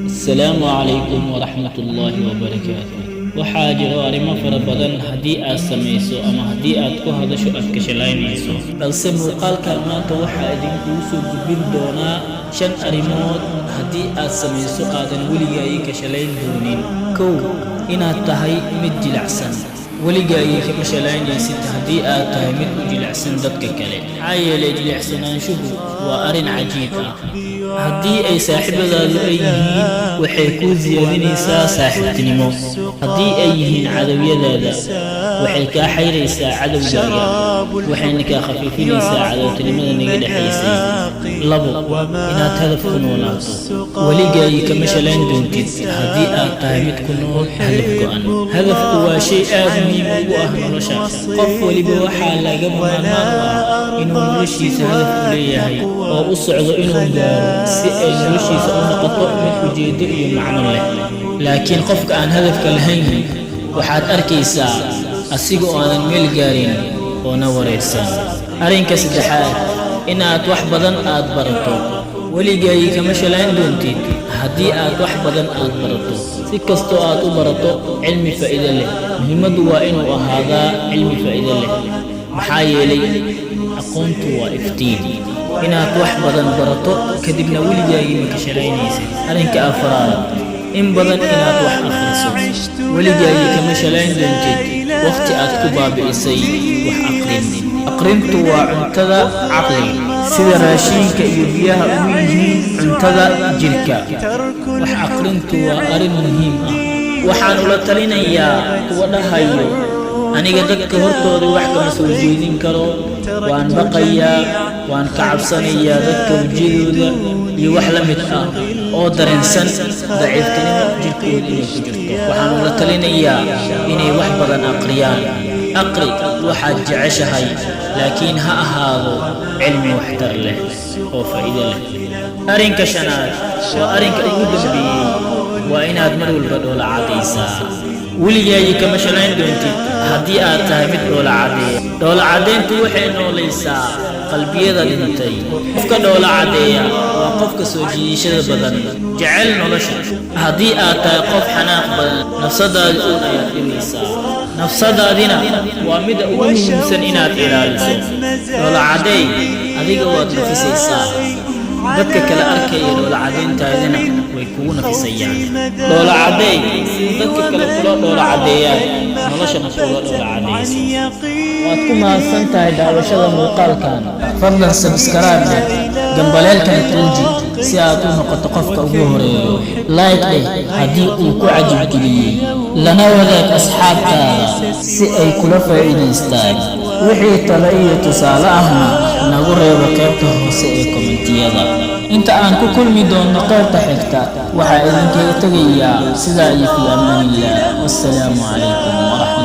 السلام عليكم ورحمة الله وبركاته. waxaa jiro arrimo fara badan haddii aad samayso ama haddii aad ku hadasho aad ka shalaynayso, balse muuqaalkan maanta waxaa idinkugu soo gudbin doonaa 5 arrimood haddii aad samayso aadan weligaayi ka shalayn doonin. 1. inaad tahay mid jilicsan. weligaayi kama shalaynaysid haddii aad tahay mid u jilicsan dadka kale, maxaa yeelay jilicsanaanshuhu waa arrin cajiib ah. haddii ay saaxiibadaadu ay yihiin waxay kuu siyaadinaysaa saaxiibtinimo. haddii ay yihiin cadowyadaada waxay kaa xayraysaa cadowgaaga, waxayna kaa khafiifinaysaa cadowtinimada naga dhexaysay. 2. inaad hadaf ku noolaato. weligaayi kama shalayn doontid haddii aad tahay mid ku nool hadaf go'an. hadafku waa shay aad muhiim ugu ah nolosha. qof waliba waxaa laga maarmaan u ah inuu noloshiisa hadaf u leeyahay oo u socdo inuu gaaro si ay noloshiisa u noqoto mid ujeedo iyo macno leh. laakiin qofka aan hadafka lahayn waxaad arkaysaa asiga oo aanan meel gaarin oo na wareersan. arrinka 3. inaad wax badan aad barato. weligaayi kama shalayn doontid haddii aad wax badan aad barato. si kastoo aad u barato cilmi faa'iido leh, muhiimaddu waa inuu ahaadaa cilmi faa'iido leh, maxaa yeelay aqoontu waa iftiin. inaad wax badan barato kadibna weligaayi ma ka shalaynaysid. arrinka 4. in badan inaad wax akhriso. weligaayi kama shalayn doontid waqti aad ku baabi'isay wax aqrin. aqrintu waa cuntada caqliga, sida raashinka iyo biyaha ugu yihiin cuntada jirka. wax aqrintu waa arrin muhiim ah. waxaan ula talinayaa kuwa dhahayo aniga dadka hortooda wax kama soo jeedin karo, waan baqayaa, waan ka cabsanayaa dadka wejiyadooda iyo wax la mid ah oo dareensan daciiftinimo jirkooda inay ku jirto. waxaan ula talinayaa inay wax badan aqriyaan. aqri waxaad jeceshahay, laakiin ha ahaado cilmi waxtar leh oo faa'iido leh. arrinka 5 waa arrinka ugu dambeeyey, waa inaad mar walba dhoola cadaysaa. weligaayi kama shalayn doontid haddii aad tahay mid dhoola cadeeya. dhoola cadayntu waxay noolaysaa qalbiyada dhintay. qofka dhoola cadeeya waa qofka soo jiidashada badan, jecel nolosha. haddii aad tahay qof xanaaq badan, nafsadaada uun ayaad dhimaysaa. nafsadaadina waa mida ugu muhiimsan inaad ilaaliso. dhoola cadeey, adiga waad nafisaysaa, dadka kale arkaya dhoola cadayntaadina way kugu nafisayaan. dhoola cadeey, dadka kale kula dhoola cadeeyaan, noloshana kula dhoola cadaysa. waad ku mahadsan tahay daawashada muuqaalkan. fadlan subscribe gambaleelkana tuuji si aad u noqoto qofka ugu horeeyo. like haddii uu ku cajabgeliyey, lana wadaag asxaabtaada si ay kula faa'iidaystaan. wixii talo iyo tusaale ahna nagu reebo qaybta hoose ee komentiyada. inta aan ku kulmi doonno qaybta xigta waxaa idinkaga tegayaa sidaa iyo fi amaanillah. wassalaamu calaykum waraxmatullahi